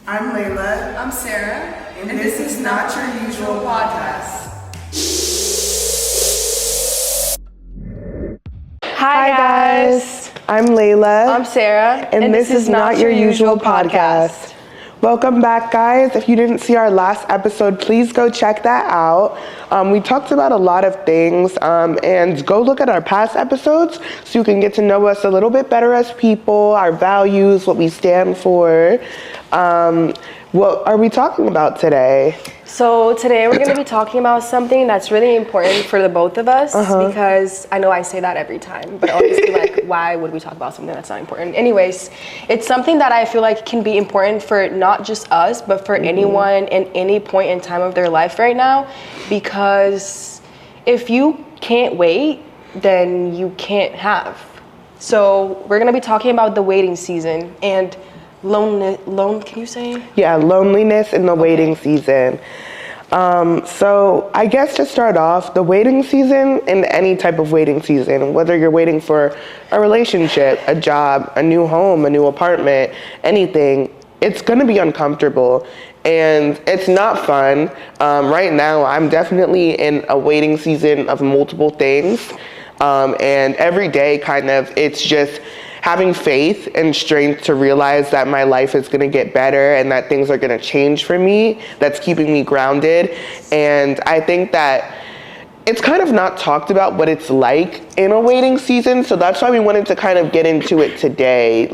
I'm Layla. I'm Sarah, and this is Not Your Usual Podcast. Hi guys, I'm Layla. I'm Sarah, and this is Not Your Usual Podcast. Welcome back, guys. If you didn't see our last episode, please go check that out. We talked about a lot of things, and go look at our past episodes so you can get to know us a little bit better as people, our values, what we stand for. What are we talking about today? So today we're going to be talking about something that's really important for the both of us because I know I say that every time, but obviously like why would we talk about something that's not important? Anyways, it's something that I feel like can be important for not just us, but for anyone in any point in time of their life right now, because if you can't wait, then you can't have. So we're going to be talking about the waiting season and can you say? Yeah, loneliness in the waiting season. So I guess to start off, the waiting season in any type of waiting season, whether you're waiting for a relationship, a job, a new home, a new apartment, anything, it's going to be uncomfortable and it's not fun. Right now, I'm definitely in a waiting season of multiple things. And every day it's just having faith and strength to realize that my life is going to get better and that things are going to change for me. That's keeping me grounded. And I think that it's kind of not talked about what it's like in a waiting season. So that's why we wanted to kind of get into it today.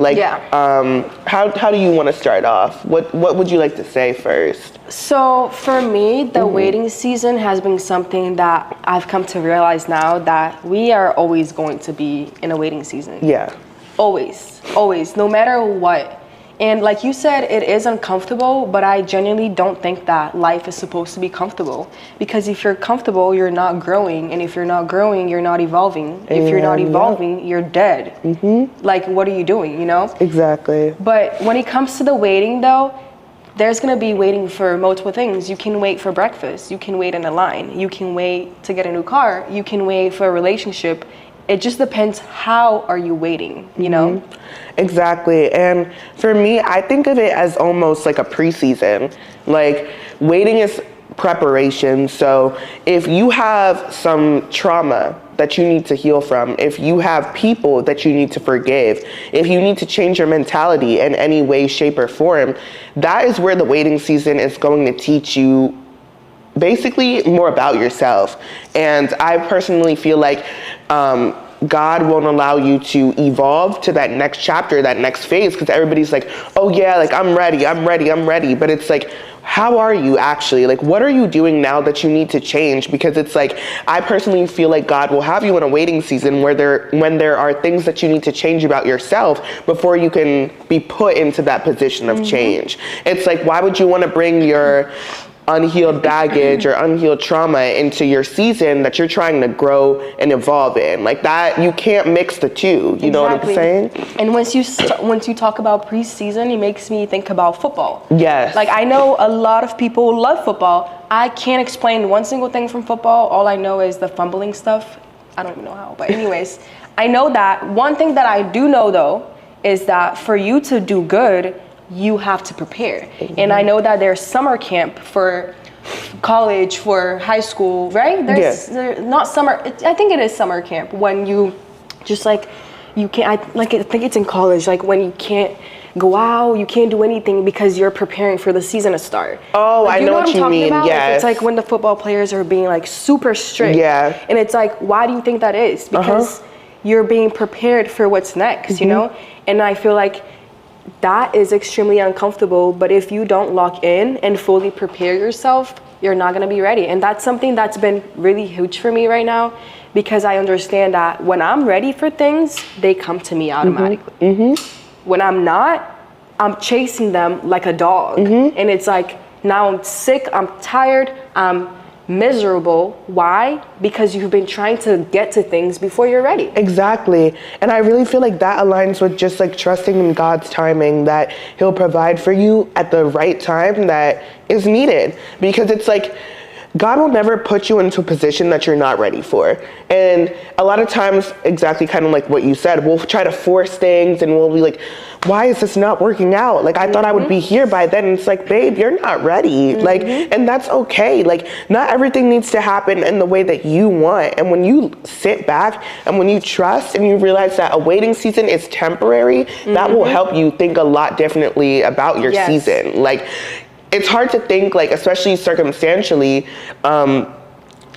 How do you want to start off? What would you like to say first? So for me, the waiting season has been something that I've come to realize now that we are always going to be in a waiting season. Yeah. Always, no matter what. And like you said, it is uncomfortable, but I genuinely don't think that life is supposed to be comfortable. Because if you're comfortable, you're not growing. And if you're not growing, you're not evolving. If you're not evolving, you're dead. Like, what are you doing, you know? Exactly. But when it comes to the waiting, though, there's going to be waiting for multiple things. You can wait for breakfast. You can wait in a line. You can wait to get a new car. You can wait for a relationship. It just depends how are you waiting, you know? Exactly. And for me, I think of it as almost like a preseason. Like waiting is preparation. So if you have some trauma that you need to heal from, if you have people that you need to forgive, if you need to change your mentality in any way, shape, or form, that is where the waiting season is going to teach you basically more about yourself. And I personally feel like God won't allow you to evolve to that next chapter, that next phase, because everybody's like, oh yeah, like I'm ready. But it's like, how are you actually? Like, what are you doing now that you need to change? Because it's like, I personally feel like God will have you in a waiting season when there are things that you need to change about yourself before you can be put into that position of change. It's like, why would you want to bring your unhealed baggage or unhealed trauma into your season that you're trying to grow and evolve in? Like that, you can't mix the two. You know what I'm saying? And once you talk about preseason, it makes me think about football. Yes. Like I know a lot of people love football. I can't explain one single thing from football. All I know is the fumbling stuff. I don't even know how, but anyways, I know that. One thing that I do know though is that for you to do good, you have to prepare. And I know that there's summer camp for college, for high school, right? There's not summer, I think it is summer camp when you just like, you can't, I think it's in college, like when you can't go out, you can't do anything because you're preparing for the season to start. Oh, like, I know what you mean, yes. It's like when the football players are being like super strict. Yeah. And it's like, why do you think that is? Because you're being prepared for what's next, you know? And I feel like that is extremely uncomfortable, but if you don't lock in and fully prepare yourself, you're not going to be ready. And that's something that's been really huge for me right now, because I understand that when I'm ready for things, they come to me automatically. When I'm not, I'm chasing them like a dog. And it's like, now I'm sick, I'm tired, I'm miserable. Why? Because you've been trying to get to things before you're ready. Exactly. And I really feel like that aligns with just like trusting in God's timing, that he'll provide for you at the right time that is needed. Because it's like, God will never put you into a position that you're not ready for. And a lot of times, exactly kind of like what you said, we'll try to force things and we'll be like, why is this not working out? Like, I thought I would be here by then. And it's like, babe, you're not ready. Like, and that's okay. Like, not everything needs to happen in the way that you want. And when you sit back and when you trust and you realize that a waiting season is temporary, that will help you think a lot differently about your season. Like, it's hard to think, like, especially circumstantially,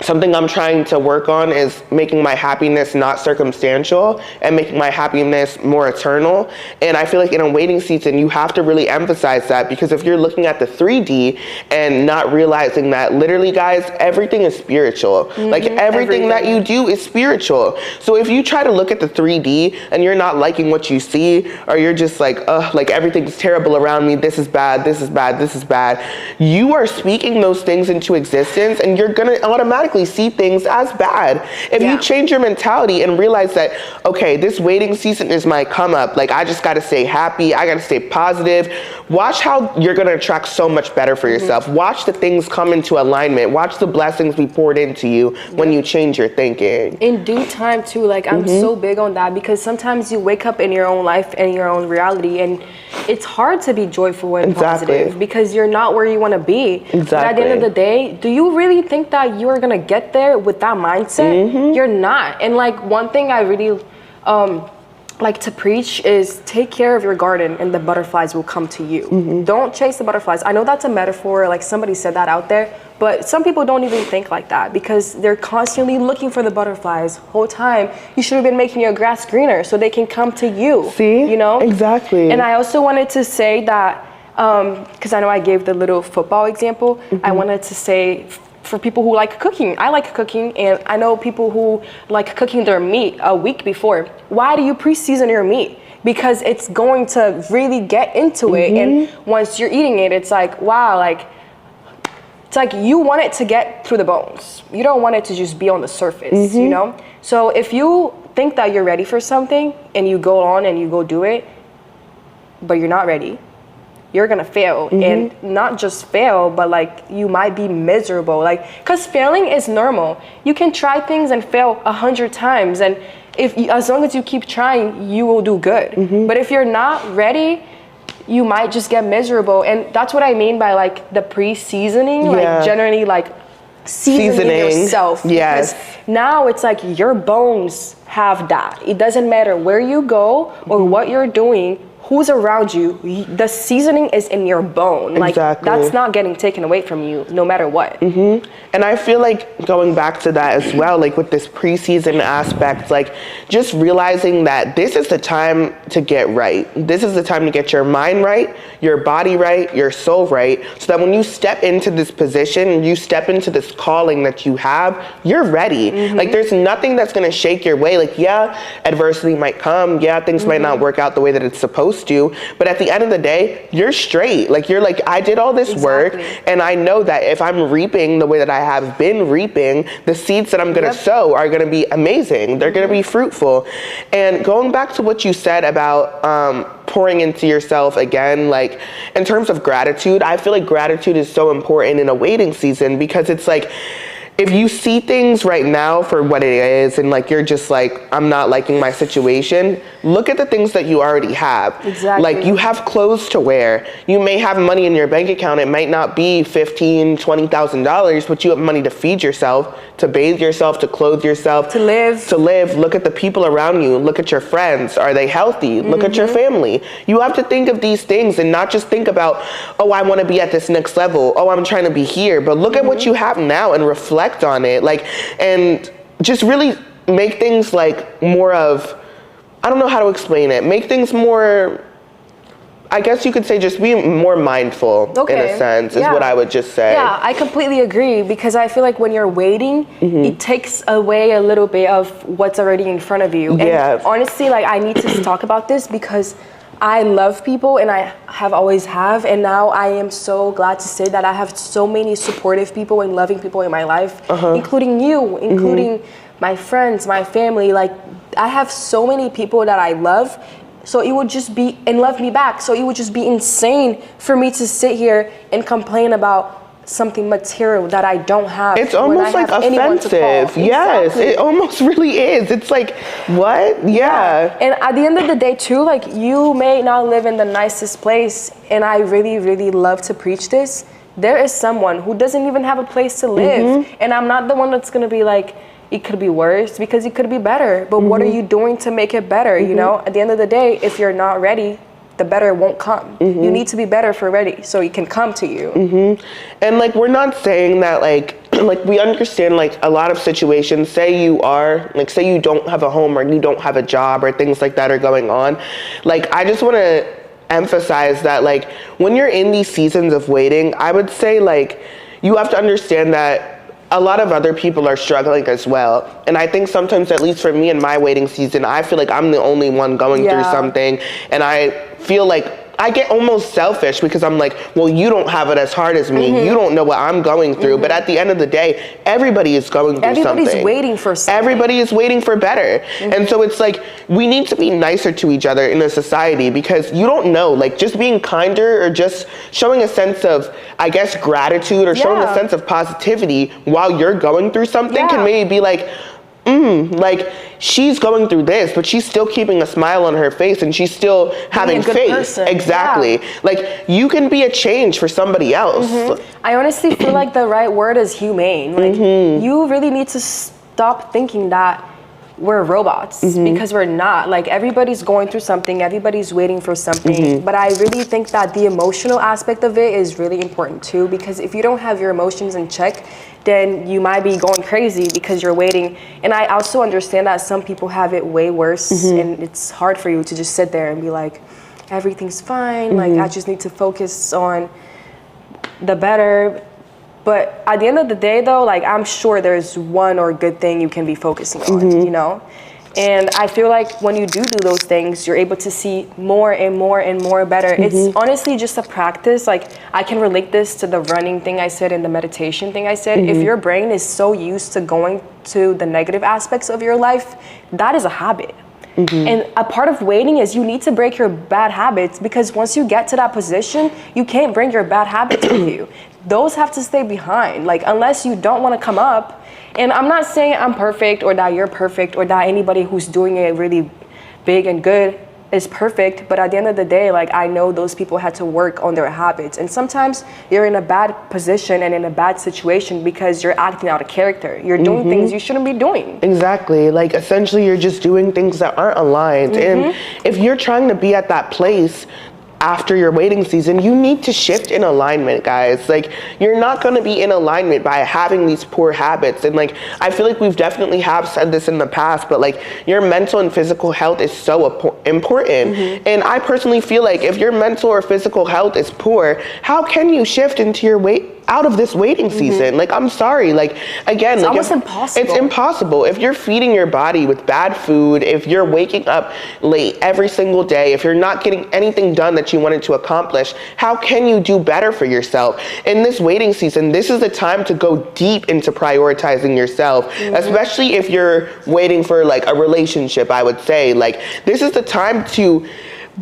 something I'm trying to work on is making my happiness not circumstantial and making my happiness more eternal. And I feel like in a waiting season, you have to really emphasize that, because if you're looking at the 3D and not realizing that literally, guys, everything is spiritual. Like everything that you do is spiritual. So if you try to look at the 3D and you're not liking what you see, or you're just like, ugh, like everything's terrible around me, this is bad, this is bad, this is bad, you are speaking those things into existence, and you're gonna automatically see things as bad. If you change your mentality and realize that, okay, this waiting season is my come up, like I just gotta stay happy, I gotta stay positive, watch how you're gonna attract so much better for yourself. Watch the things come into alignment. Watch the blessings be poured into you when you change your thinking. In due time too, like I'm so big on that, because sometimes you wake up in your own life and your own reality, and it's hard to be joyful and positive because you're not where you want to be. But at the end of the day, do you really think that you're gonna get there with that mindset? You're not. And like one thing I really like to preach is take care of your garden and the butterflies will come to you. Don't chase the butterflies. I know that's a metaphor, like somebody said that out there, but some people don't even think like that because they're constantly looking for the butterflies whole time. You should have been making your grass greener so they can come to you. See? You know? Exactly. And I also wanted to say that, because I know I gave the little football example, I wanted to say for people who like cooking, I like cooking, and I know people who like cooking their meat a week before. Why do you pre-season your meat? Because it's going to really get into it, and once you're eating it, it's like, wow, like, it's like you want it to get through the bones. You don't want it to just be on the surface, you know? So if you think that you're ready for something and you go on and you go do it, but you're not ready, you're gonna fail. And not just fail, but like you might be miserable, like, because failing is normal. You can try things and fail 100 times, and as long as you keep trying, you will do good. But if you're not ready, you might just get miserable. And that's what I mean by like the pre-seasoning, like generally like seasoning yourself. Because now it's like your bones have that. It doesn't matter where you go or what you're doing, who's around you, the seasoning is in your bone. Like that's not getting taken away from you no matter what. And I feel like going back to that as well, like with this preseason aspect, like just realizing that this is the time to get right. This is the time to get your mind right, your body right, your soul right, so that when you step into this position, you step into this calling that you have, you're ready. Like there's nothing that's gonna shake your way. Like adversity might come, things might not work out the way that it's supposed to, but at the end of the day, you're straight. Like you're like, I did all this work, and I know that if I'm reaping the way that I have been reaping, the seeds that I'm gonna sow are gonna be amazing. They're gonna be fruitful. And going back to what you said about pouring into yourself again, like in terms of gratitude, I feel like gratitude is so important in a waiting season, because it's like, if you see things right now for what it is, and like you're just like, I'm not liking my situation, look at the things that you already have. Like you have clothes to wear. You may have money in your bank account. It might not be $15,000, $20,000, but you have money to feed yourself, to bathe yourself, to clothe yourself, to live. Look at the people around you. Look at your friends. Are they healthy? Look at your family. You have to think of these things and not just think about, oh, I want to be at this next level. Oh, I'm trying to be here. But look at what you have now and reflect on it, like, and just really make things like more of, I don't know how to explain it, make things more, I guess you could say, just be more mindful in a sense, is what I would just say. Yeah, I completely agree, because I feel like when you're waiting, it takes away a little bit of what's already in front of you. And honestly, like, I need to talk about this because I love people, and I have always have, and now I am so glad to say that I have so many supportive people and loving people in my life, including you, including my friends, my family. Like, I have so many people that I love, so it would just be, and love me back, so it would just be insane for me to sit here and complain about something material that I don't have. It's when almost I like have anyone to call. offensive. Yes, Exactly. it almost really is. It's like, what? Yeah. And at the end of the day too, like, you may not live in the nicest place, and I really, really love to preach this. There is someone who doesn't even have a place to live. And I'm not the one that's gonna be like, it could be worse, because it could be better. But what are you doing to make it better? You know, at the end of the day, if you're not ready, the better won't come. You need to be better for ready, so it can come to you. And like, we're not saying that like we understand like a lot of situations, say you are, like say you don't have a home or you don't have a job or things like that are going on. Like, I just want to emphasize that like when you're in these seasons of waiting, I would say like you have to understand that a lot of other people are struggling as well. And I think sometimes, at least for me in my waiting season, I feel like I'm the only one going through something. And I feel like I get almost selfish because I'm like, well, you don't have it as hard as me. You don't know what I'm going through. But at the end of the day, everybody is going through something. Everybody's waiting for something. Everybody is waiting for better. And so it's like, we need to be nicer to each other in a society, because you don't know, like just being kinder or just showing a sense of, I guess, gratitude or showing a sense of positivity while you're going through something can maybe be like, like she's going through this, but she's still keeping a smile on her face and she's still having faith. Person. Exactly. Like, you can be a change for somebody else. I honestly feel like the right word is humane. Like, you really need to stop thinking that we're robots, because we're not. Like, everybody's going through something, everybody's waiting for something. But I really think that the emotional aspect of it is really important too, because if you don't have your emotions in check, then you might be going crazy because you're waiting. And I also understand that some people have it way worse, and it's hard for you to just sit there and be like, everything's fine, like I just need to focus on the better. But at the end of the day though, like, I'm sure there's one or good thing you can be focusing on, you know? And I feel like when you do those things, you're able to see more and more and more better. It's honestly just a practice. Like, I can relate this to the running thing I said and the meditation thing I said. If your brain is so used to going to the negative aspects of your life, that is a habit. And a part of waiting is you need to break your bad habits, because once you get to that position, you can't bring your bad habits with you. Those have to stay behind, like, unless you don't want to come up. And I'm not saying I'm perfect or that you're perfect or that anybody who's doing it really big and good is perfect, but at the end of the day, like, I know those people had to work on their habits. And sometimes you're in a bad position and in a bad situation because you're acting out of character. You're doing things you shouldn't be doing. Exactly. Like, essentially, you're just doing things that aren't aligned. And if you're trying to be at that place after your waiting season, you need to shift in alignment, guys. Like, you're not going to be in alignment by having these poor habits. And like, I feel like we've definitely have said this in the past, but like, your mental and physical health is so important. And I personally feel like if your mental or physical health is poor, how can you shift into your out of this waiting season? Like, I'm sorry, like, again, It's like, almost impossible. It's impossible. If you're feeding your body with bad food, if you're waking up late every single day, if you're not getting anything done that you wanted to accomplish, how can you do better for yourself? In this waiting season, this is the time to go deep into prioritizing yourself, especially if you're waiting for like a relationship. I would say, like, this is the time to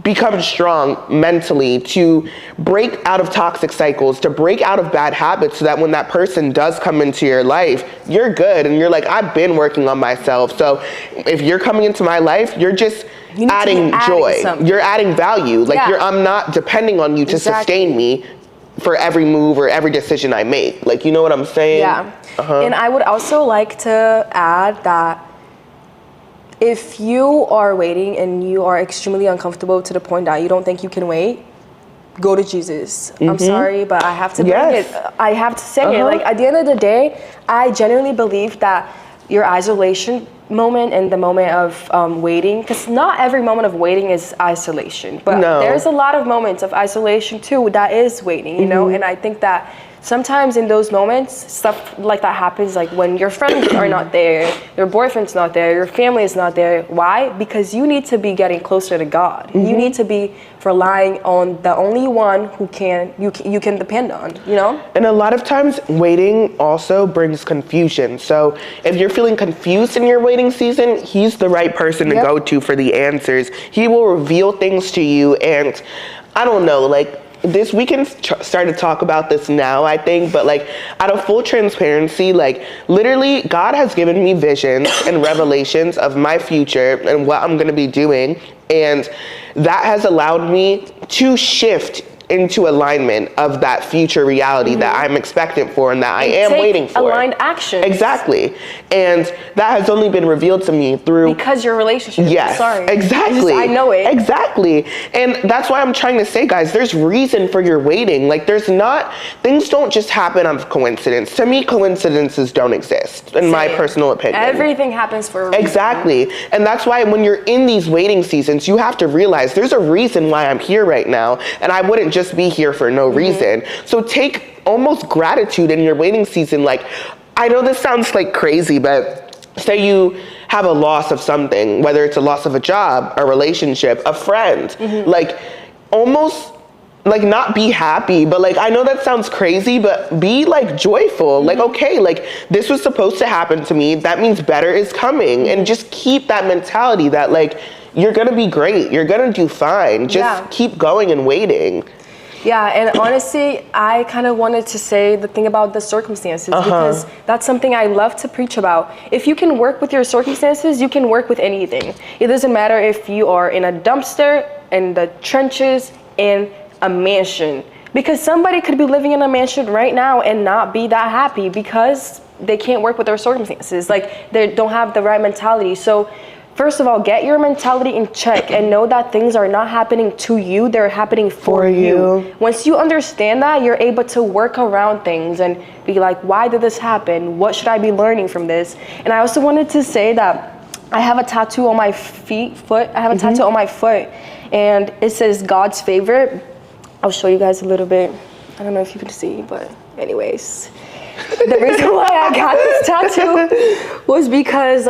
become strong mentally, to break out of toxic cycles, to break out of bad habits, so that when that person does come into your life, you're good and you're like, I've been working on myself. So if you're coming into my life, you're just adding joy. You're adding value. Like, I'm not depending on you to sustain me for every move or every decision I make. Like, you know what I'm saying? Yeah. And I would also like to add that if you are waiting and you are extremely uncomfortable to the point that you don't think you can wait, go to Jesus. I'm sorry, but I have to bring it. I have to say it. Like, at the end of the day, I genuinely believe that your isolation moment and the moment of waiting, because not every moment of waiting is isolation, but there's a lot of moments of isolation too that is waiting, you know? And I think that sometimes in those moments, stuff like that happens, like when your friends are not there, your boyfriend's not there, your family is not there. Why? Because you need to be getting closer to God. You need to be relying on the only one who you can depend on, you know? And a lot of times waiting also brings confusion. So if you're feeling confused in your waiting season, he's the right person to go to for the answers. He will reveal things to you, and I don't know, like, we can start to talk about this now, I think, but like out of full transparency, like literally God has given me visions and revelations of my future and what I'm going to be doing. And that has allowed me to shift into alignment of that future reality that I'm expectant for and that I am waiting for. Aligned action. Exactly. And that has only been revealed to me through... Because your relationship. Yes, Sorry. exactly. I know it. Exactly. And that's why I'm trying to say, guys, there's reason for your waiting. Like things don't just happen out of coincidence. To me, coincidences don't exist, in my personal opinion. Everything happens for a reason. Exactly. And that's why when you're in these waiting seasons, you have to realize there's a reason why I'm here right now. And I wouldn't just be here for no reason. So take almost gratitude in your waiting season. Like, I know this sounds like crazy, but say you have a loss of something, whether it's a loss of a job, a relationship, a friend, like almost like not be happy, but like, I know that sounds crazy, but be like joyful. Like, okay, like this was supposed to happen to me. That means better is coming. And just keep that mentality that like, you're gonna be great. You're gonna do fine. Just keep going and waiting. Yeah, and honestly, I kind of wanted to say the thing about the circumstances because that's something I love to preach about. If you can work with your circumstances, you can work with anything. It doesn't matter if you are in a dumpster, in the trenches, in a mansion. Because somebody could be living in a mansion right now and not be that happy because they can't work with their circumstances. Like, they don't have the right mentality. So first of all, get your mentality in check and know that things are not happening to you, they're happening for you. Once you understand that, you're able to work around things and be like, why did this happen? What should I be learning from this? And I also wanted to say that I have a tattoo on my foot. I have a tattoo on my foot and it says God's favorite. I'll show you guys a little bit. I don't know if you can see, but anyways. The reason why I got this tattoo was because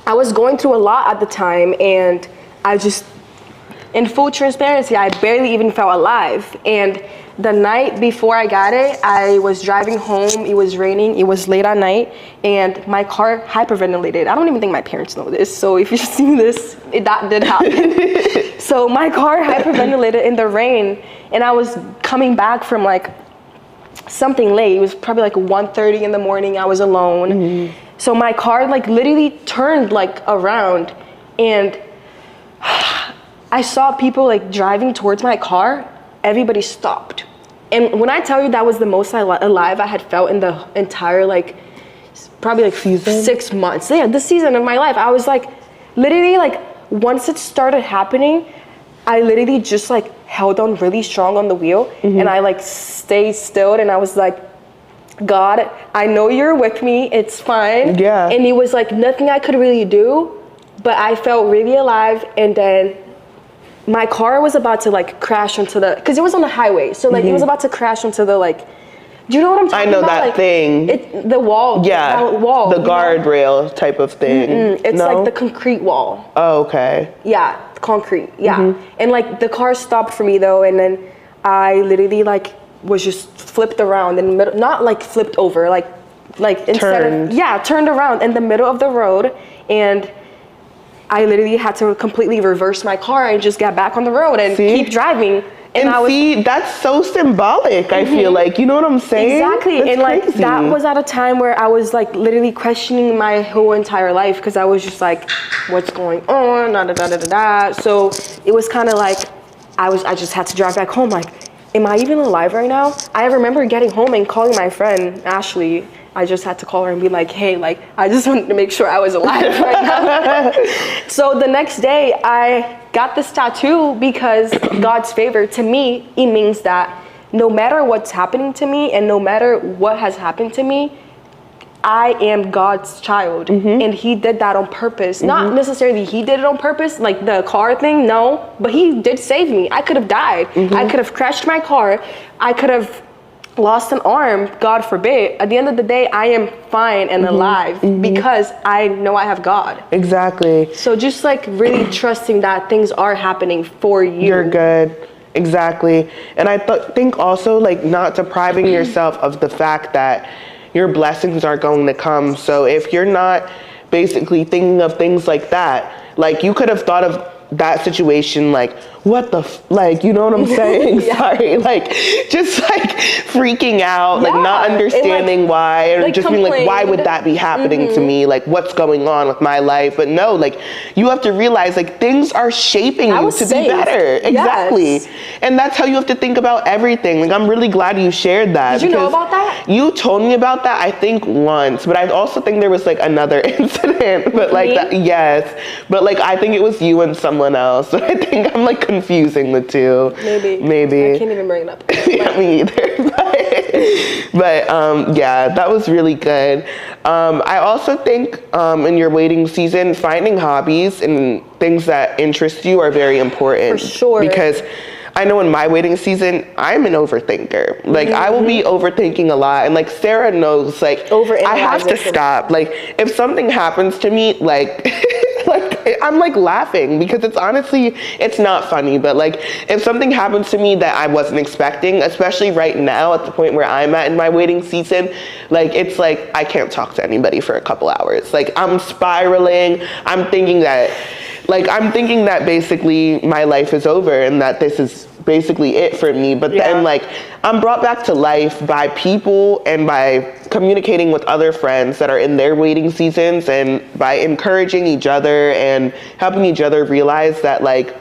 I was going through a lot at the time and I just, in full transparency, I barely even felt alive. And the night before I got it, I was driving home, it was raining, it was late at night, and my car hyperventilated. I don't even think my parents know this, so if you see this, that did happen. So my car hyperventilated in the rain, and I was coming back from like something late. It was probably like 1:30 in the morning, I was alone. So my car like literally turned like around and I saw people like driving towards my car. Everybody stopped. And when I tell you that was the most alive I had felt in the entire like, probably like 6 months. Yeah, this season of my life, I was like, literally like once it started happening, I literally just like held on really strong on the wheel and I like stayed still and I was like, God, I know you're with me, it's fine. Yeah. And it was like nothing I could really do, but I felt really alive. And then my car was about to like crash into because it was on the highway. So like it was about to crash into the like, do you know what I'm talking about? I know that like, thing. The wall. Yeah, the wall. the guardrail type of thing. It's like the concrete wall. Oh, okay. Yeah, concrete, yeah. And like the car stopped for me though, and then I literally like was just flipped around in the middle, not like flipped over, like turned. Turned around in the middle of the road, and I literally had to completely reverse my car and just get back on the road and keep driving. And that's so symbolic, I feel like, you know what I'm saying? Exactly. That's and like crazy. that was at a time where I was like literally questioning my whole entire life because I was just like, what's going on? Da, da, da, da, da, da. So it was kind of like I just had to drive back home like, am I even alive right now? I remember getting home and calling my friend Ashley. I just had to call her and be like, hey, like, I just wanted to make sure I was alive right now. So the next day I got this tattoo because God's favor, to me, it means that no matter what's happening to me and no matter what has happened to me, I am God's child. And he did that on purpose. Not necessarily he did it on purpose, like the car thing, no, but he did save me. I could have died. I could have crashed my car. I could have lost an arm, God forbid. At the end of the day, I am fine and alive because I know I have God. Exactly. So just like really trusting that things are happening for you. You're good. Exactly. And I think also like not depriving yourself of the fact that your blessings are going to come. So if you're not basically thinking of things like that, like you could have thought of that situation, like, what the, like, you know what I'm saying? Yeah. Sorry, like, just like freaking out, like not Yeah, understanding and, like, why, or like, just being like, why would complained. that be happening to me? Like, what's going on with my life? But no, like, you have to realize, like, things are shaping I you was to saved. be better. Exactly. Yes. And that's how you have to think about everything. Like, I'm really glad you shared that. Did you know because about that? You told me about that, I think, once, but I also think there was like another incident, but like Me? that, yes, but like I think it was you and someone else. So I think I'm like confusing the two. Maybe. I can't even bring it up. Yeah, me either. But yeah, that was really good. I also think in your waiting season, finding hobbies and things that interest you are very important. For sure. Because I know in my waiting season, I'm an overthinker. Like, I will be overthinking a lot. And like Sarah knows, like, I have to Overanalyzing. stop. Like, if something happens to me, like, like, I'm like laughing because it's honestly, it's not funny. But like, if something happens to me that I wasn't expecting, especially right now at the point where I'm at in my waiting season, like, it's like, I can't talk to anybody for a couple hours. Like, I'm spiraling. I'm thinking that basically my life is over and that this is basically it for me. But then like I'm brought back to life by people and by communicating with other friends that are in their waiting seasons and by encouraging each other and helping each other realize that like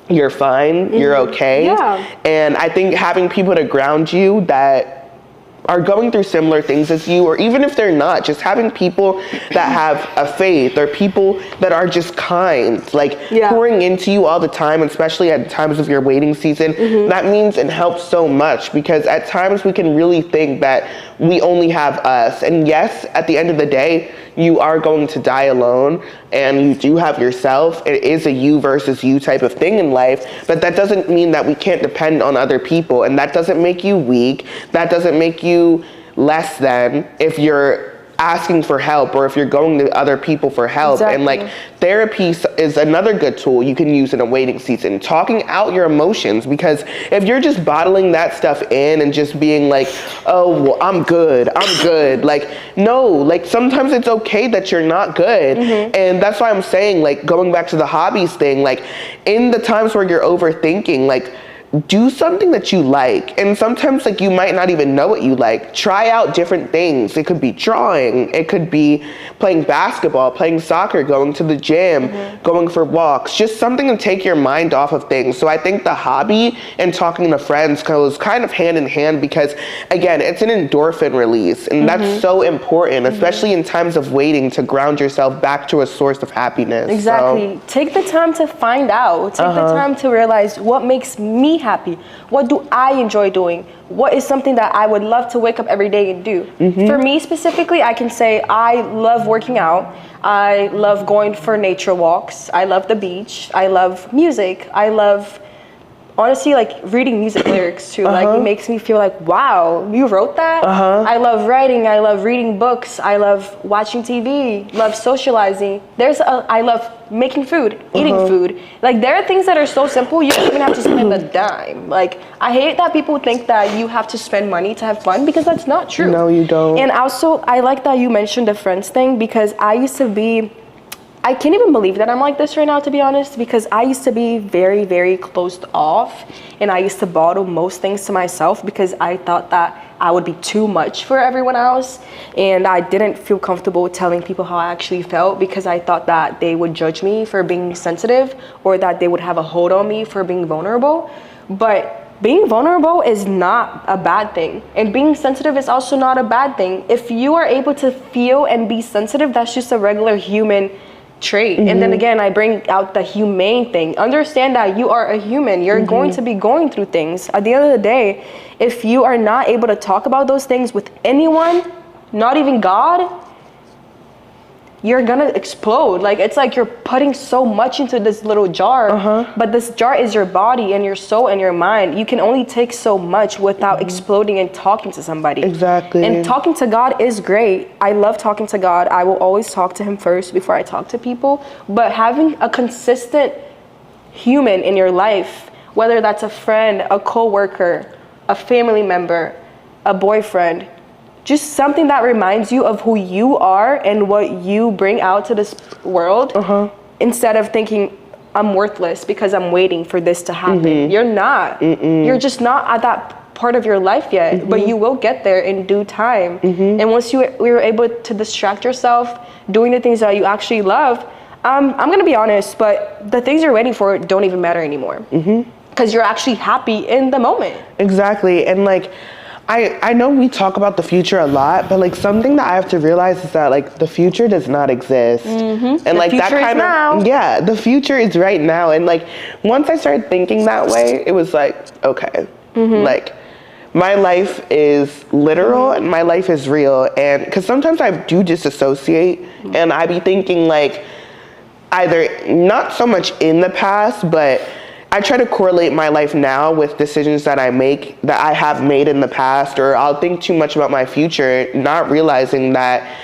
you're fine, you're okay. Yeah. And I think having people to ground you that are going through similar things as you, or even if they're not, just having people that have a faith or people that are just kind, like pouring into you all the time, especially at times of your waiting season, that means and helps so much because at times we can really think that we only have us. And yes, at the end of the day, you are going to die alone and you do have yourself. It is a you versus you type of thing in life, but that doesn't mean that we can't depend on other people. And that doesn't make you weak. That doesn't make you less than if you're asking for help or if you're going to other people for help. Exactly. And like therapy is another good tool you can use in a waiting season. Talking out your emotions, because if you're just bottling that stuff in and just being like, oh, well, I'm good, like, no, like sometimes it's okay that you're not good. And that's why I'm saying, like, going back to the hobbies thing, like in the times where you're overthinking, like, do something that you like. And sometimes like you might not even know what you like. Try out different things. It could be drawing, it could be playing basketball, playing soccer, going to the gym, going for walks, just something to take your mind off of things. So I think the hobby and talking to friends goes kind of hand in hand because again, it's an endorphin release and that's so important, especially in times of waiting, to ground yourself back to a source of happiness. Exactly. Take the time to find out. Take the time to realize what makes me happy. What do I enjoy doing? What is something that I would love to wake up every day and do? For me specifically, I can say I love working out. I love going for nature walks. I love the beach. I love music. I love, honestly, like reading music lyrics too. Like it makes me feel like, wow, you wrote that? I love writing. I love reading books. I love watching TV. Love socializing. I love making food, eating food. Like there are things that are so simple you don't even have to spend a dime. Like I hate that people think that you have to spend money to have fun because that's not true. No, you don't. And also, I like that you mentioned the friends thing because I can't even believe that I'm like this right now, to be honest, because I used to be very, very closed off and I used to bottle most things to myself because I thought that I would be too much for everyone else. And I didn't feel comfortable telling people how I actually felt because I thought that they would judge me for being sensitive or that they would have a hold on me for being vulnerable. But being vulnerable is not a bad thing. And being sensitive is also not a bad thing. If you are able to feel and be sensitive, that's just a regular human trait. And then again, I bring out the humane thing. Understand that you are a human. You're going to be going through things. At the end of the day, if you are not able to talk about those things with anyone, not even God, you're gonna explode. Like it's like you're putting so much into this little jar, but this jar is your body and your soul and your mind. You can only take so much without exploding and talking to somebody. Exactly. And talking to God is great. I love talking to God. I will always talk to him first before I talk to people. But having a consistent human in your life, whether that's a friend, a coworker, a family member, a boyfriend, just something that reminds you of who you are and what you bring out to this world, instead of thinking, I'm worthless because I'm waiting for this to happen. You're not. You're just not at that part of your life yet, but you will get there in due time. And once you're able to distract yourself doing the things that you actually love, I'm gonna be honest, but the things you're waiting for don't even matter anymore. Because you're actually happy in the moment. Exactly. And like, I know we talk about the future a lot, but like something that I have to realize is that like the future does not exist. And The like that future is kind now. of, yeah, the future is right now. And like once I started thinking that way, it was like, okay, like my life is literal and my life is real. And because sometimes I do disassociate and I be thinking like either not so much in the past, but I try to correlate my life now with decisions that I make that I have made in the past, or I'll think too much about my future, not realizing that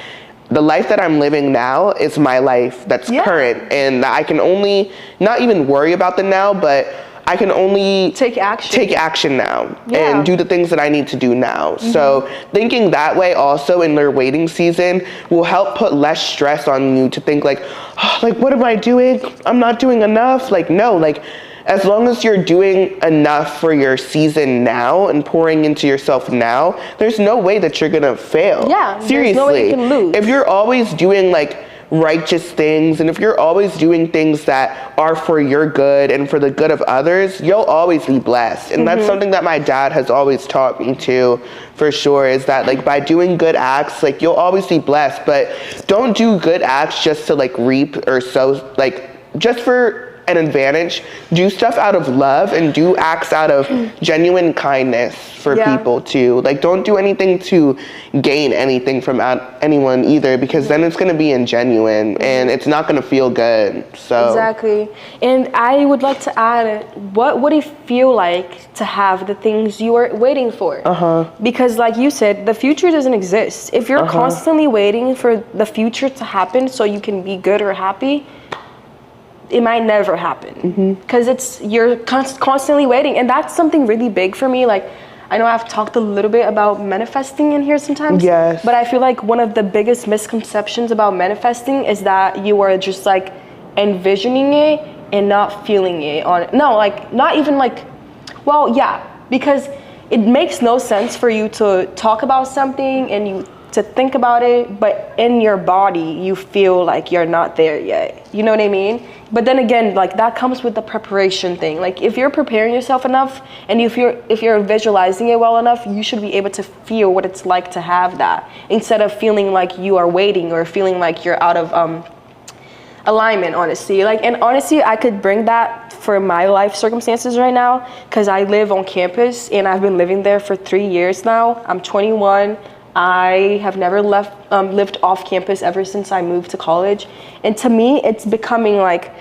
the life that I'm living now is my life that's current, and that I can only not even worry about the now, but I can only Take action now and do the things that I need to do now. So thinking that way also in their waiting season will help put less stress on you to think like, oh, like, what am I doing? I'm not doing enough. Like, no, like, as long as you're doing enough for your season now and pouring into yourself now, there's no way that you're gonna fail. Yeah, seriously. there's no way you can lose. If you're always doing like righteous things, and if you're always doing things that are for your good and for the good of others, you'll always be blessed. And that's something that my dad has always taught me too, for sure, is that like by doing good acts, like you'll always be blessed, but don't do good acts just to like reap or sow, like just for an advantage. Do stuff out of love and do acts out of genuine kindness for people too. Like don't do anything to gain anything from anyone either, because then it's going to be ingenuine and it's not going to feel good. So Exactly. And I would like to add, what would it feel like to have the things you are waiting for? Because like you said, the future doesn't exist. If you're constantly waiting for the future to happen so you can be good or happy, it might never happen, because you're constantly waiting. And that's something really big for me. Like, I know I've talked a little bit about manifesting in here sometimes, but I feel like one of the biggest misconceptions about manifesting is that you are just like envisioning it and not feeling it not even like, well, yeah, because it makes no sense for you to talk about something and you to think about it, but in your body you feel like you're not there yet. You know what I mean? But then again, like that comes with the preparation thing. Like if you're preparing yourself enough and if you're visualizing it well enough, you should be able to feel what it's like to have that, instead of feeling like you are waiting or feeling like you're out of alignment, honestly. Like, and honestly, I could bring that for my life circumstances right now, because I live on campus and I've been living there for 3 years now. I'm 21. I have never lived off campus ever since I moved to college. And to me, it's becoming like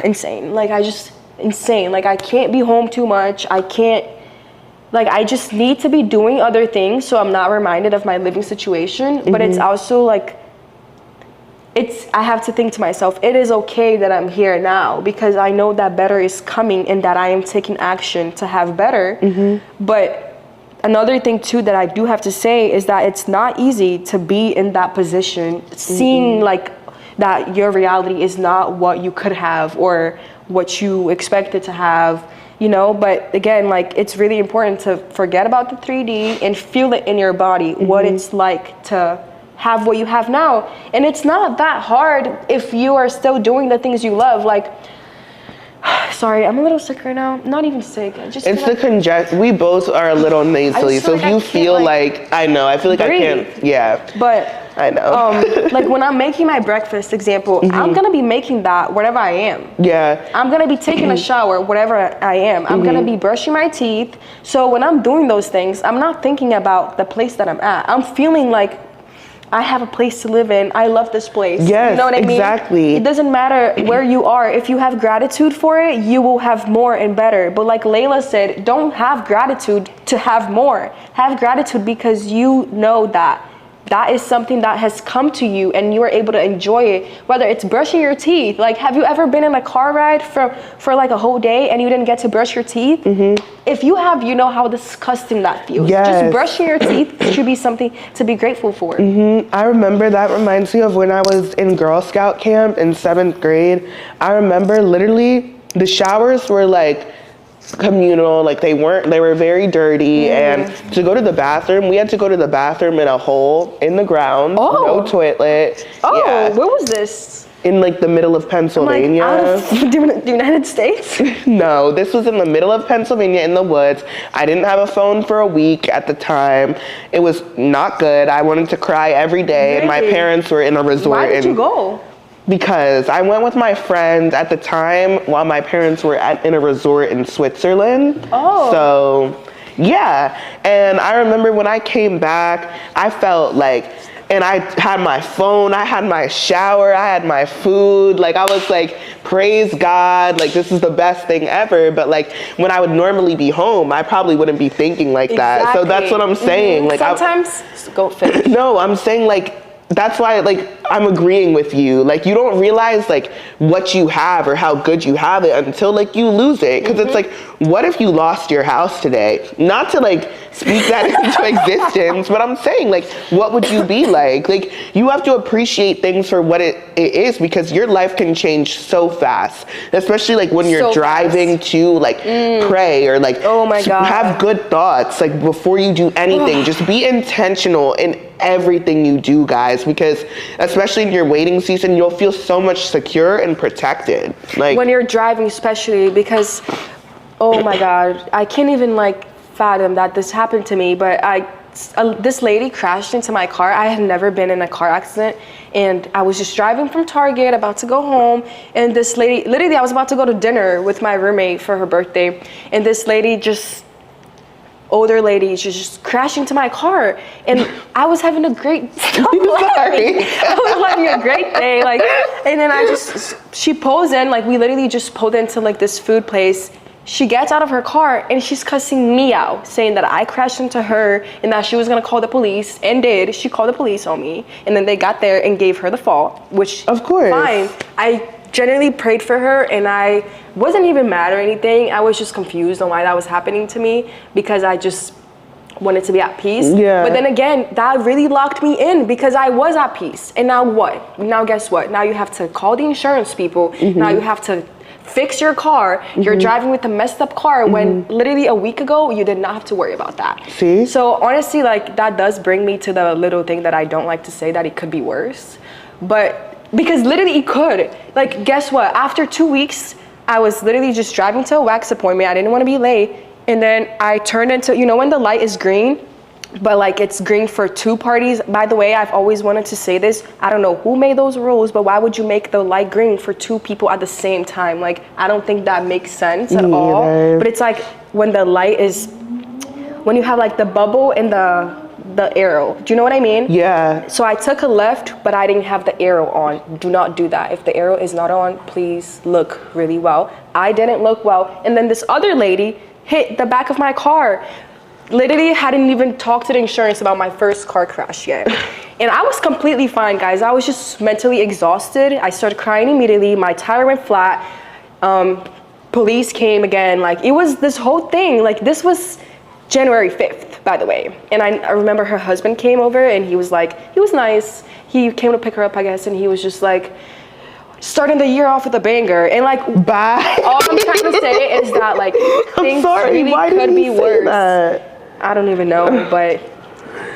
insane. Like insane. Like I can't be home too much. I just need to be doing other things so I'm not reminded of my living situation. But it's also like, I have to think to myself, it is okay that I'm here now, because I know that better is coming and that I am taking action to have better. But another thing too that I do have to say is that it's not easy to be in that position, seeing like that your reality is not what you could have or what you expected to have, you know. But again, like it's really important to forget about the 3D and feel it in your body, what it's like to have what you have now. And it's not that hard if you are still doing the things you love. Like, sorry, I'm a little sick right now. Not even sick. It's the congestion. We both are a little nasally, so if you feel like I know, I feel like breathe. I can't. Yeah. But I know. Like when I'm making my breakfast, example, I'm gonna be making that wherever I am. Yeah. I'm gonna be taking a shower wherever I am. I'm gonna be brushing my teeth. So when I'm doing those things, I'm not thinking about the place that I'm at. I'm feeling like I have a place to live in. I love this place. Yes, you know what I mean? Exactly. It doesn't matter where you are. If you have gratitude for it, you will have more and better. But like Layla said, don't have gratitude to have more. Have gratitude because you know that that is something that has come to you and you are able to enjoy it, whether it's brushing your teeth. Like, have you ever been in a car ride for like a whole day and you didn't get to brush your teeth? If you have, you know how disgusting that feels. Yes. Just brushing your teeth should be something to be grateful for. I remember that reminds me of when I was in Girl Scout camp in 7th grade. I remember literally the showers were like communal, like they were very dirty, and to go to the bathroom, we had to go to the bathroom in a hole in the ground, no toilet. Where was this? In like the middle of Pennsylvania. Like out of the United States? No, this was in the middle of Pennsylvania in the woods. I didn't have a phone for a week at the time. It was not good. I wanted to cry every day, and my parents were in a resort. Why did you go? Because I went with my friends at the time while my parents were in a resort in Switzerland. So, yeah. And I remember when I came back, I felt like, and I had my phone, I had my shower, I had my food. Like, I was like, praise God, like, this is the best thing ever. But like, when I would normally be home, I probably wouldn't be thinking like that. So that's what I'm saying. Like, sometimes, go finish. No, I'm saying like, that's why, like, I'm agreeing with you. Like, you don't realize, like, what you have or how good you have it until, like, you lose it. Because it's like, what if you lost your house today? Not to, like, speak that into existence, but I'm saying, like, what would you be like? Like, you have to appreciate things for what it is, because your life can change so fast. Especially, like, when you're driving to, like, pray or, like, oh my God, have good thoughts. Like, before you do anything, just be intentional in everything you do, guys, because especially in your waiting season, you'll feel so much secure and protected. Like, when you're driving, especially, because oh my God, I can't even like fathom that this happened to me. But this lady crashed into my car. I had never been in a car accident, and I was just driving from Target about to go home, and this lady, literally I was about to go to dinner with my roommate for her birthday, and this lady, older lady, just crashed into my car, and I was having a great I was having a great day, like, and then she pulls in, like, we literally just pulled into like this food place. She gets out of her car and she's cussing me out, saying that I crashed into her and that she was gonna call the police, and did. She called the police on me, and then they got there and gave her the fault, which, of course, fine. I genuinely prayed for her, and I wasn't even mad or anything. I was just confused on why that was happening to me, because I just wanted to be at peace. But then again, that really locked me in, because I was at peace. And now what? Now guess what? Now you have to call the insurance people. Now you have to fix your car. You're driving with a messed up car when literally a week ago you did not have to worry about that. See? So honestly, like, that does bring me to the little thing that I don't like to say, that it could be worse. But because literally it could. Like, guess what? After 2 weeks, I was literally just driving to a wax appointment. I didn't want to be late. And then I turned into, you know, when the light is green, but like it's green for two parties. By the way, I've always wanted to say this. I don't know who made those rules, but why would you make the light green for two people at the same time? Like, I don't think that makes sense at all. But it's like when the light is, when you have like the bubble and the arrow. Do you know what I mean? Yeah. So I took a left, but I didn't have the arrow on. Do not do that. If the arrow is not on, please look really well. I didn't look well. And then this other lady hit the back of my car. Literally hadn't even talked to the insurance about my first car crash yet. And I was completely fine, guys. I was just mentally exhausted. I started crying immediately. My tire went flat. Police came again. Like, it was this whole thing. Like, this was January 5th, by the way. And I remember her husband came over, and he was nice. He came to pick her up, I guess, and he was just like, starting the year off with a banger. And like, bye. All I'm trying to say is that, like, things really could be worse. That? I don't even know, but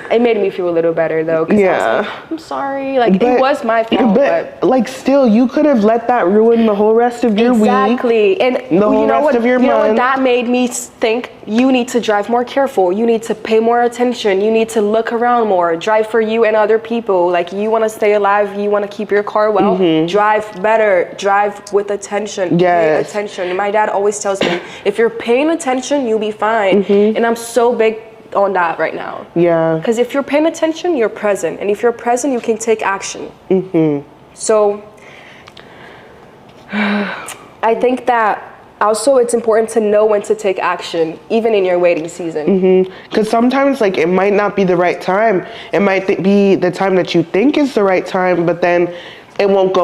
it made me feel a little better though. Yeah. I was like, I'm sorry. Like, it was my fault. But like, still, you could have let that ruin the whole rest of your week. Exactly. And the whole rest of your month. You know what? That made me think you need to drive more careful. You need to pay more attention. You need to look around more. Drive for you and other people. Like, you want to stay alive. You want to keep your car well. Drive better. Drive with attention. Yes. Pay attention. My dad always tells me, if you're paying attention, you'll be fine. And I'm so big on that right now. Yeah. Because if you're paying attention, you're present. And if you're present, you can take action. So I think that also it's important to know when to take action, even in your waiting season. Because sometimes, like, it might not be the right time. It might be the time that you think is the right time, but then it won't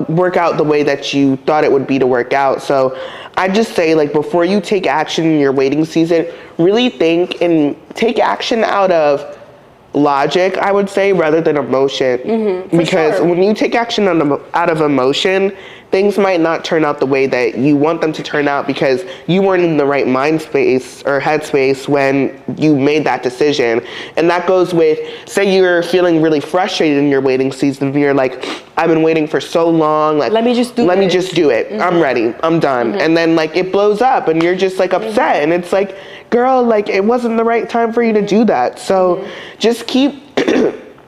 work out the way that you thought it would be to work out. So I just say, like, before you take action in your waiting season, really think and take action out of logic, I would say, rather than emotion. Because when you take action out of emotion, things might not turn out the way that you want them to turn out because you weren't in the right mind space or headspace when you made that decision. And that goes with, say you're feeling really frustrated in your waiting season, and you're like, I've been waiting for so long, like, let me just do it. I'm ready, I'm done. And then, like, it blows up and you're just, like, upset, and it's like, girl, like, it wasn't the right time for you to do that. So just keep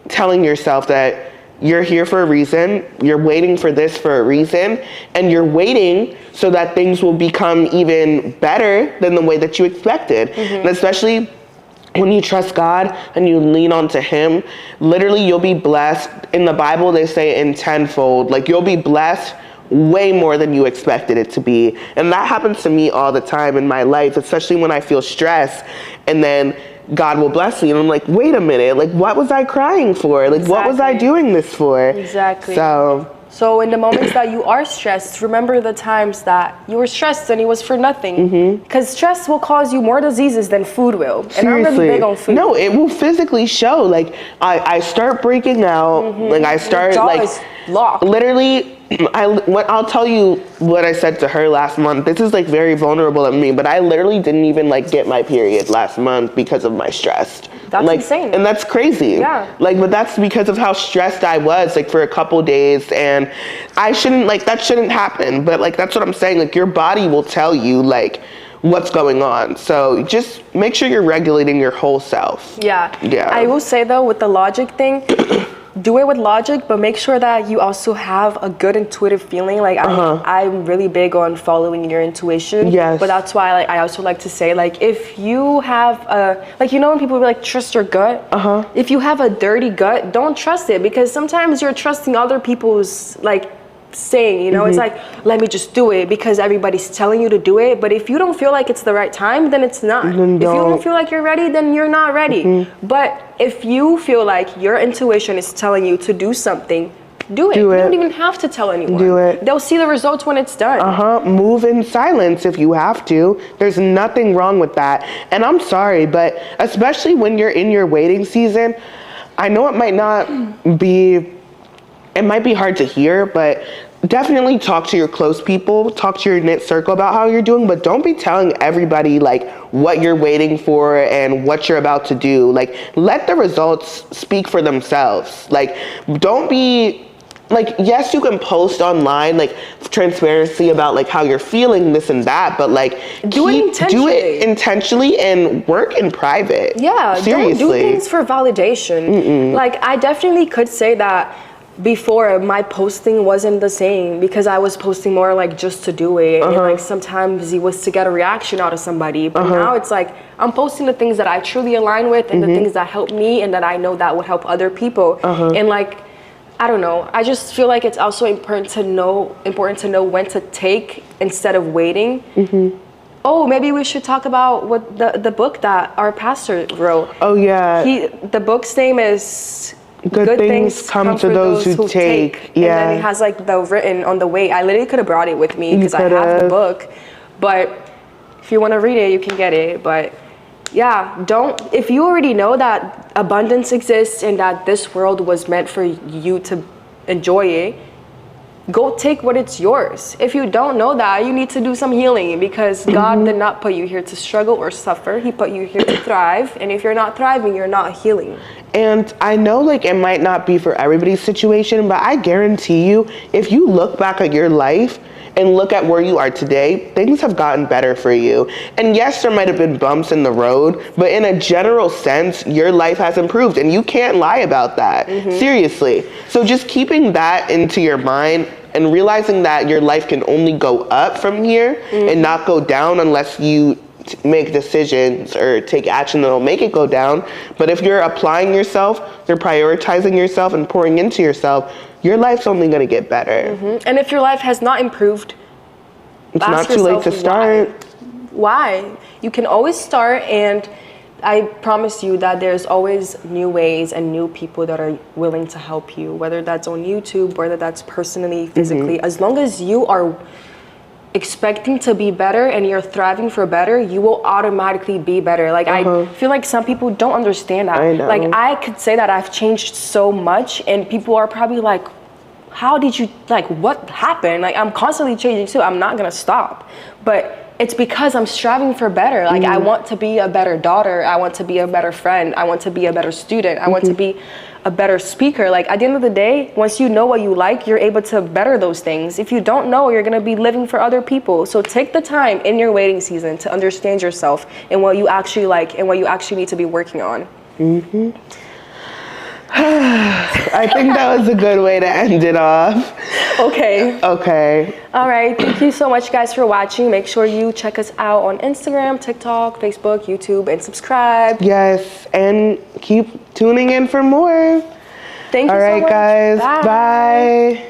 telling yourself that you're here for a reason, you're waiting for this for a reason, and you're waiting so that things will become even better than the way that you expected. And especially when you trust God and you lean onto Him, literally you'll be blessed. In the Bible, they say in tenfold, like, you'll be blessed way more than you expected it to be. And that happens to me all the time in my life, especially when I feel stressed, and then God will bless me, and I'm like, wait a minute, like, what was I crying for? Like, what was I doing this for? Exactly. So in the moments that you are stressed, remember the times that you were stressed and it was for nothing. Because stress will cause you more diseases than food will. And seriously, I'm really big on food. no, it will physically show. Like, I start breaking out. Like, I start, Your jaw like, is locked. literally, I'll tell you what I said to her last month. This is, like, very vulnerable of me, but I literally didn't even, like, get my period last month because of my stress. That's like, insane. And that's crazy. Yeah. Like, but that's because of how stressed I was, like, for a couple days, and I shouldn't, like, that shouldn't happen. But, like, that's what I'm saying. Like, your body will tell you, like, what's going on. So just make sure you're regulating your whole self. Yeah. I will say, though, with the logic thing, do it with logic, but make sure that you also have a good intuitive feeling. Like, I'm really big on following your intuition. Yes. But that's why, like, I also like to say, like, if you have like, you know, when people be like, trust your gut. If you have a dirty gut, don't trust it, because sometimes you're trusting other people's, like, saying, you know, it's like, let me just do it because everybody's telling you to do it. But if you don't feel like it's the right time, then it's not. If you don't feel like you're ready, then you're not ready. But if you feel like your intuition is telling you to do something, do it. You don't even have to tell anyone. Do it. They'll see the results when it's done. Move in silence if you have to. There's nothing wrong with that. And I'm sorry, but especially when you're in your waiting season, I know it might be hard to hear, but definitely talk to your close people, talk to your knit circle about how you're doing, but don't be telling everybody, like, what you're waiting for and what you're about to do. Like, let the results speak for themselves. Like, don't be, like, yes, you can post online, like, transparency about, like, how you're feeling, this and that, but, like, do it intentionally and work in private. Yeah, seriously. Don't do things for validation. Like, I definitely could say that before my posting wasn't the same, because I was posting more like just to do it, and like sometimes it was to get a reaction out of somebody, but now it's like I'm posting the things that I truly align with and the things that help me and that I know that would help other people. And like, I don't know, I just feel like it's also important to know when to take instead of waiting. Oh, maybe we should talk about what the book that our pastor wrote. Oh yeah. The book's name is Good things come to those who take. And then it has like the written on the way. I literally could have brought it with me because I have the book. But if you want to read it, you can get it. But yeah, if you already know that abundance exists and that this world was meant for you to enjoy it, go take what it's yours. If you don't know that, you need to do some healing, because God did not put you here to struggle or suffer. He put you here to thrive. And if you're not thriving, you're not healing. And I know, like, it might not be for everybody's situation, but I guarantee you, if you look back at your life and look at where you are today, things have gotten better for you. And yes, there might have been bumps in the road, but in a general sense, your life has improved, and you can't lie about that. Seriously. So just keeping that into your mind and realizing that your life can only go up from here and not go down unless you make decisions or take action that'll make it go down. But if you're applying yourself, you're prioritizing yourself and pouring into yourself, your life's only going to get better. And if your life has not improved, It's ask not too late to yourself start. Why? You can always start, and I promise you that there's always new ways and new people that are willing to help you, whether that's on YouTube, whether that's personally, physically. As long as you are expecting to be better and you're thriving for better, you will automatically be better. Like I feel like some people don't understand that. I know. Like I could say that I've changed so much, and people are probably like, how did you, like, what happened? Like, I'm constantly changing too. I'm not gonna stop. But it's because I'm striving for better. Like, I want to be a better daughter. I want to be a better friend. I want to be a better student. I want to be a better speaker. Like, at the end of the day, once you know what you like, you're able to better those things. If you don't know, you're gonna be living for other people. So take the time in your waiting season to understand yourself and what you actually like and what you actually need to be working on. I think that was a good way to end it off. Okay. Okay. All right. Thank you so much, guys, for watching. Make sure you check us out on Instagram, TikTok, Facebook, YouTube, and subscribe. Yes, and keep tuning in for more. Thank you All so right, much. guys. Bye.